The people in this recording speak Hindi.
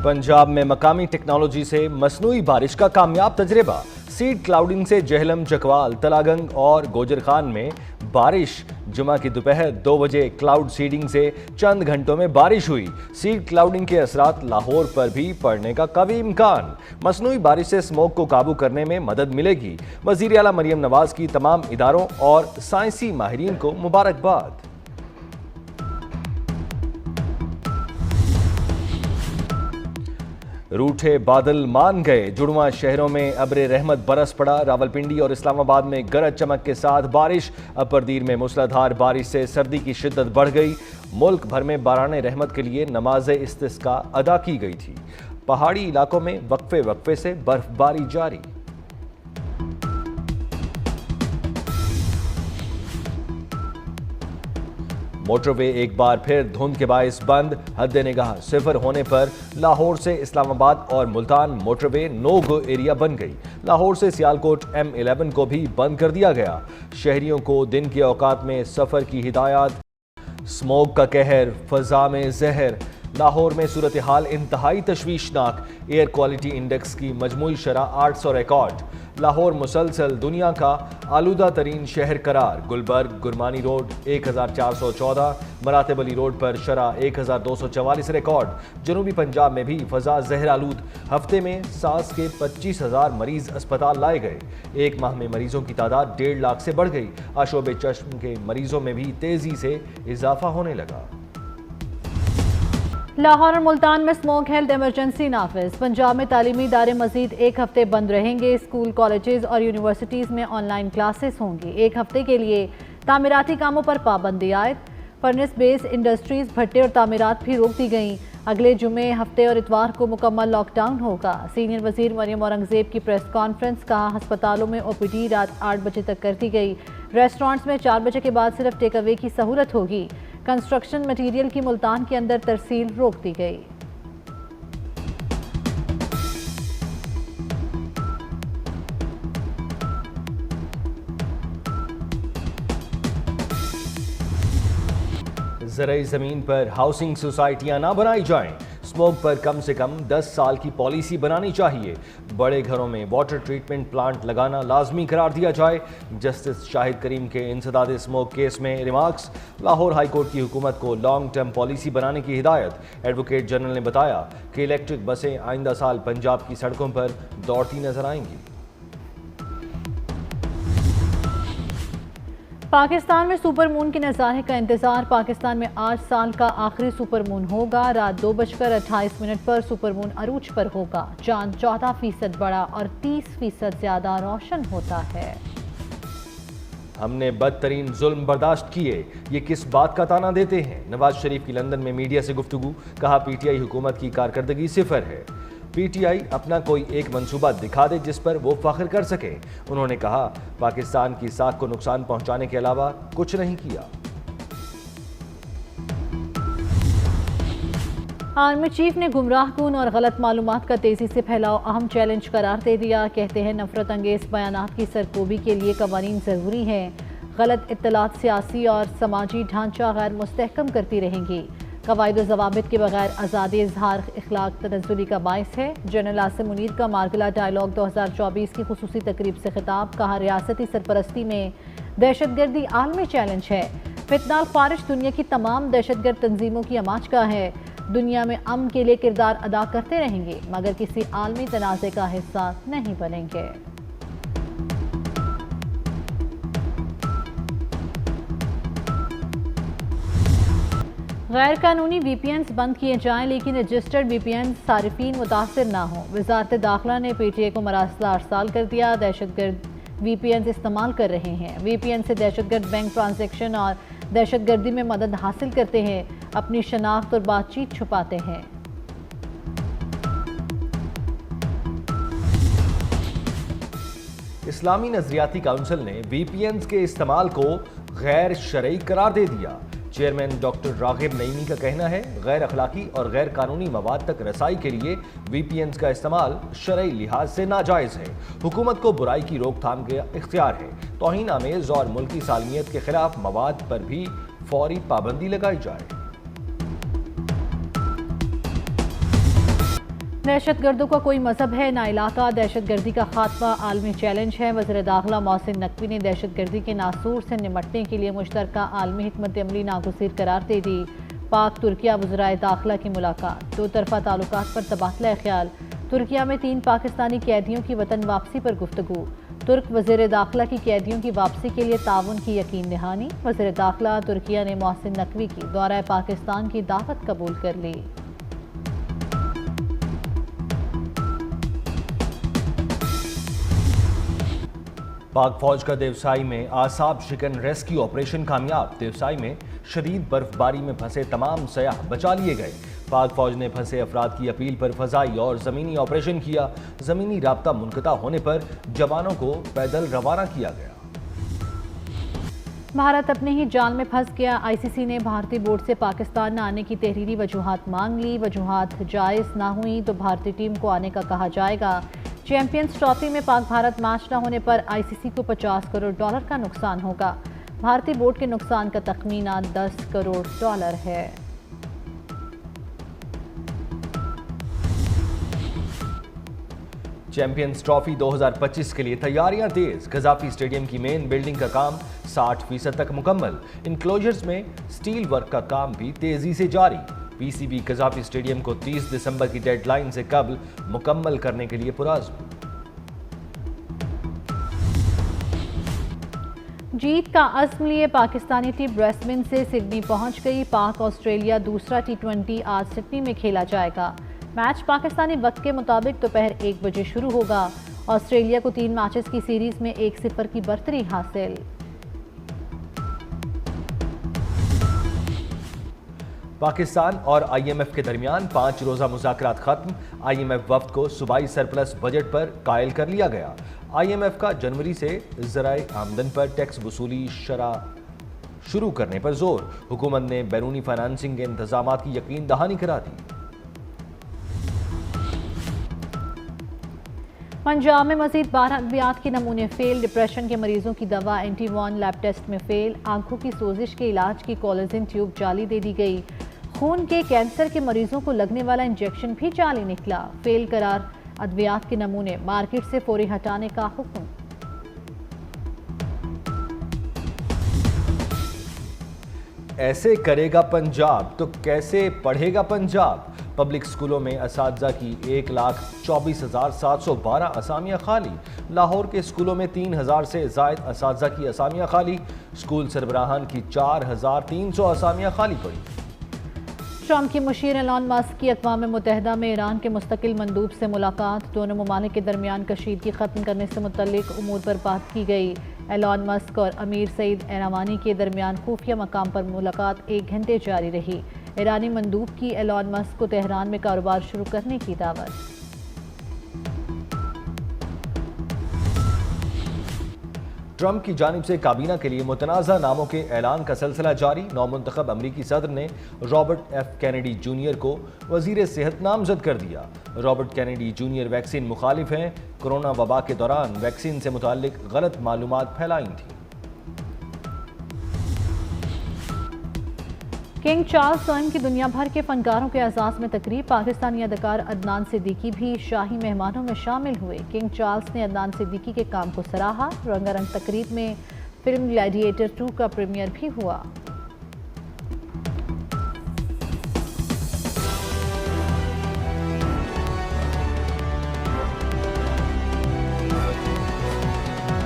पंजाब में मकामी टेक्नोलॉजी से मसनूई बारिश का कामयाब तजर्बा। सीड क्लाउडिंग से जहलम, चकवाल, तलागंग और गोजर खान में बारिश। जुमा की दोपहर 2 बजे क्लाउड सीडिंग से चंद घंटों में बारिश हुई। सीड क्लाउडिंग के असरात लाहौर पर भी पड़ने का कभी इम्कान। मसनूई बारिश से स्मोक को काबू करने में मदद मिलेगी। वज़ीर आला मरियम नवाज की तमाम इदारों और साइंसी माहिरीन को मुबारकबाद। रूठे बादल मान गए। जुड़वा शहरों में अब्रे रहमत बरस पड़ा। रावलपिंडी और इस्लामाबाद में गरज चमक के साथ बारिश। अपर-दीर में मूसलाधार बारिश से सर्दी की शिद्दत बढ़ गई। मुल्क भर में बाराने रहमत के लिए नमाज इस्तिस्का अदा की गई थी। पहाड़ी इलाकों में वक्फे वक्फे से बर्फबारी जारी। मोटरवे एक बार फिर धुंध के बायस बंद। हद निगाह सिफर होने पर लाहौर से इस्लामाबाद और Multan motorway no go area बन गई। लाहौर से सियालकोट M11 को भी बंद कर दिया गया। शहरियों को दिन के औकात में सफर की हिदायत। स्मोक का कहर, फजा में जहर। लाहौर में सूरत हाल इंतहाई तशवीशनाक। एयर क्वालिटी इंडेक्स की मजमूई शरह 800 रिकॉर्ड। लाहौर मुसलसल दुनिया का आलूदा तरीन शहर करार। गुलबर्ग गुरमानी रोड 1414, मरातब अली रोड पर शरह 1244 रिकॉर्ड। जनूबी पंजाब में भी फजा जहर आलूद। हफ्ते में सांस के 25,000 मरीज अस्पताल लाए गए। एक माह में मरीजों की तादाद 1.5 लाख से बढ़ गई। आशोब चश्म के मरीजों में भी तेजी से इजाफा होने लगा। लाहौर और मुल्तान में स्मोक हेल्थ इमरजेंसी नाफिज। पंजाब में तालीमी इदारे मजीद 1 हफ्ते बंद रहेंगे। स्कूल, कॉलेजेस और यूनिवर्सिटीज़ में ऑनलाइन क्लासेस होंगी। 1 हफ्ते के लिए तामीराती कामों पर पाबंदी आयद। फर्नेस बेस इंडस्ट्रीज, भट्टे और तामीरात भी रोक दी गई। अगले जुमे, हफ्ते और इतवार को मुकम्मल लॉकडाउन होगा। सीनियर वजीर मरियम औरंगजेब की प्रेस कॉन्फ्रेंस। कहा, अस्पतालों में OPD रात 8 बजे तक कर दी गई। रेस्टोरेंट्स में 4 बजे के बाद सिर्फ टेक अवे की सहूलत होगी। कंस्ट्रक्शन मटीरियल की मुल्तान के अंदर तरसील रोक दी गई। ज़राई ज़मीन पर हाउसिंग सोसाइटियां ना बनाई जाएं। स्मोक पर कम से कम 10 साल की पॉलिसी बनानी चाहिए। बड़े घरों में वाटर ट्रीटमेंट प्लांट लगाना लाजमी करार दिया जाए। जस्टिस शाहिद करीम के इंसदाद स्मोक केस में रिमार्क्स। लाहौर हाई कोर्ट की हुकूमत को लॉन्ग टर्म पॉलिसी बनाने की हिदायत। एडवोकेट जनरल ने बताया कि इलेक्ट्रिक बसें आइंदा साल पंजाब की सड़कों पर दौड़ती नजर आएंगी। पाकिस्तान में सुपर मून के नज़ारे का इंतजार। पाकिस्तान में आज साल का आखिरी सुपर मून होगा। रात 2:28 पर सुपर मून अरूज पर होगा। चांद 14% बड़ा और 30% ज्यादा रोशन होता है। हमने बदतरीन जुल्म बर्दाश्त किए, ये किस बात का ताना देते हैं? नवाज शरीफ की लंदन में मीडिया से गुफ्तगू। कहा, PTI हुकूमत की कारकर्दगी सिफर है। PTI अपना कोई एक मंसूबा दिखा दे जिस पर वो फख्र कर सके। उन्होंने कहा, पाकिस्तान की साख को नुकसान पहुंचाने के अलावा कुछ नहीं किया। आर्मी चीफ ने गुमराहकुन और गलत मालूमात का तेजी से फैलाव अहम चैलेंज करार दे दिया। कहते हैं, नफरत अंगेज बयानात की सरकोबी के लिए कवानीन ज़रूरी हैं। गलत इत्तलात सियासी और समाजी ढांचा गैर मुस्तहकम करती रहेंगी। कवायद ज़वाबित के बगैर आज़ादी इजहार इखलाक तनज़्ज़ुली का बायस है। जनरल आसिम मुनीर का मार्गला डायलॉग 2024 की खुसूसी तकरीब से खिताब। कहा, रियासती सरपरस्ती में दहशतगर्दी आलमी चैलेंज है। फितनाल ख्वारिश दुनिया की तमाम दहशतगर्द तंजीमों की अमाचका है। दुनिया में अमन के लिए किरदार अदा करते रहेंगे मगर किसी आलमी तनाज़े का हिस्सा नहीं बनेंगे। गैर कानूनी VPNs बंद किए जाएं लेकिन रजिस्टर्ड VPN सारिफीन मुतासर ना हो। वजारत दाखिला ने PTI को मरासला अरसाल कर दिया। दहशतगर्द VPNs इस्तेमाल कर रहे हैं। VPN से दहशतगर्द बैंक ट्रांजैक्शन और दहशतगर्दी में मदद हासिल करते हैं। अपनी शनाख्त और बातचीत छुपाते हैं। इस्लामी नजरियाती काउंसिल ने VPNs के इस्तेमाल को गैर शरई करार दे दिया। चेयरमैन डॉक्टर रागिब नईमी का कहना है, गैर अखलाकी और गैर कानूनी मवाद तक रसाई के लिए VPNs का इस्तेमाल शरई लिहाज से नाजायज़ है। हुकूमत को बुराई की रोकथाम का इख्तियार है। तौहीन आमेज और मुल्की सालमियत के खिलाफ मवाद पर भी फौरी पाबंदी लगाई जाए। दहशतगर्दों का कोई मजहब है ना इलाका, दहशतगर्दी का खात्मा आलमी चैलेंज है। वज़ीर दाखिला मोहसिन नकवी ने दहशतगर्दी के नासूर से निपटने के लिए मुश्तरका आलमी हिकमत अमली नागुज़ीर करार दे दी। पाक तुर्किया वज़राए दाखिला की मुलाकात, दो तरफ़ा ताल्लुकात पर तबादला ख्याल। तुर्किया में 3 पाकिस्तानी कैदियों की वतन वापसी पर गुफ्तगू। तुर्क वज़ीर दाखिला की कैदियों की वापसी के लिए ताउन की यकीन दहानी। वज़ीर दाखिला तुर्किया ने मोहसिन नकवी की दौरा पाकिस्तान की दावत कबूल कर ली। पाक फौज का देवसाई में आसाब शिकन रेस्क्यू ऑपरेशन कामयाब। देवसाई में शदीद बर्फबारी में फंसे तमाम सयाह बचा लिए गए। पाक फौज ने फंसे अफराद की अपील पर फजाई और ज़मीनी ऑपरेशन किया। ज़मीनी राब्ता मुनक़ता होने पर जवानों को पैदल रवाना किया गया। भारत अपने ही जाल में फंस गया। ICC ने भारतीय बोर्ड से पाकिस्तान न आने की तहरीरी वजूहात मांग ली। वजूहात जायज़ ना हुई तो भारतीय टीम को आने का कहा जाएगा। चैंपियंस ट्रॉफी में पाक भारत मैच न होने पर ICC को $50 करोड़ का नुकसान होगा। भारतीय बोर्ड के नुकसान का तखमीना $10 करोड़ है। चैंपियंस ट्रॉफी 2025 के लिए तैयारियां तेज। गजाफी स्टेडियम की मेन बिल्डिंग का काम 60% तक मुकम्मल। इनक्लोजर्स में स्टील वर्क का काम भी तेजी से जारी। PCB गजाफी स्टेडियम को 30 दिसंबर की डेडलाइन से कबल मुकम्मल करने के लिए पुरज़्म। जीत का अज़्म लिए पाकिस्तानी टीम ब्रिस्बेन से सिडनी पहुंच गई। पाक ऑस्ट्रेलिया दूसरा T20 आज सिडनी में खेला जाएगा। मैच पाकिस्तानी वक्त के मुताबिक दोपहर 1 बजे शुरू होगा। ऑस्ट्रेलिया को 3 मैचेस की सीरीज में 1-0 की बर्तरी हासिल। पाकिस्तान और IMF के दरमियान 5 रोज़ा मुज़ाकरात खत्म। IMF वफ्द को सूबाई सरप्लस बजट पर कायल कर लिया गया। IMF का जनवरी से ज़राए आमदन पर टैक्स वसूली शरह शुरू करने पर जोर। हुकूमत ने बैरूनी फाइनेंसिंग के इंतजामात की यकीन दहानी करा दी। पंजाब में मजीद 12 अद्वियात के नमूने फेल। डिप्रेशन के मरीजों की दवा एंटी-1 लैब टेस्ट में फेल। आंखों की सोजिश के इलाज की कोलेजन ट्यूब जाली दे दी गई। खून के कैंसर के मरीजों को लगने वाला इंजेक्शन भी जाली निकला। फेल करार अद्वियात के नमूने मार्केट से फौरी हटाने का हुक्म। ऐसे करेगा पंजाब तो कैसे पढ़ेगा पंजाब। पब्लिक स्कूलों में असातिज़ा की 1,24,712 असामियाँ खाली। लाहौर के स्कूलों में 3,000 से ज़ायद असातिज़ा की असामियाँ खाली। स्कूल सरबराहान की 4,300 असामियाँ खाली पड़ी। ट्रंप की मुशीर एलन मस्क की अक़वाम मुत्तहिदा में ईरान के मुस्तकिल मंदूब से मुलाकात। दोनों ममालिक के दरमियान कशीदगी ख़त्म करने से मुतल्लिक उमूर पर बात की गई। एलन मस्क और अमीर सईद एरावानी के दरमियान खुफिया मकाम पर मुलाकात 1 घंटे जारी रही। ईरानी मंदूब की एलन मस्क को तेहरान में कारोबार शुरू करने की दावत। ट्रंप की जानिब से काबीना के लिए मुतनाज़ा नामों के ऐलान का सिलसिला जारी। नौमुंतखब अमरीकी सदर ने रॉबर्ट F कैनेडी जूनियर को वज़ीर सेहत नामजद कर दिया। रॉबर्ट कैनेडी जूनियर वैक्सीन मुखालिफ हैं। कोरोना वबा के दौरान वैक्सीन से मुताल्लिक गलत मालूमात फैलाई थी। किंग चार्ल्स स्वयं की दुनिया भर के फनकारों के एजाज़ में तकरीब। पाकिस्तानी अदाकार अदनान सिद्दीकी भी शाही मेहमानों में शामिल हुए। किंग चार्ल्स ने अदनान सिद्दीकी के काम को सराहा। रंगारंग तकरीब में फिल्म ग्लैडिएटर 2 का प्रीमियर भी हुआ।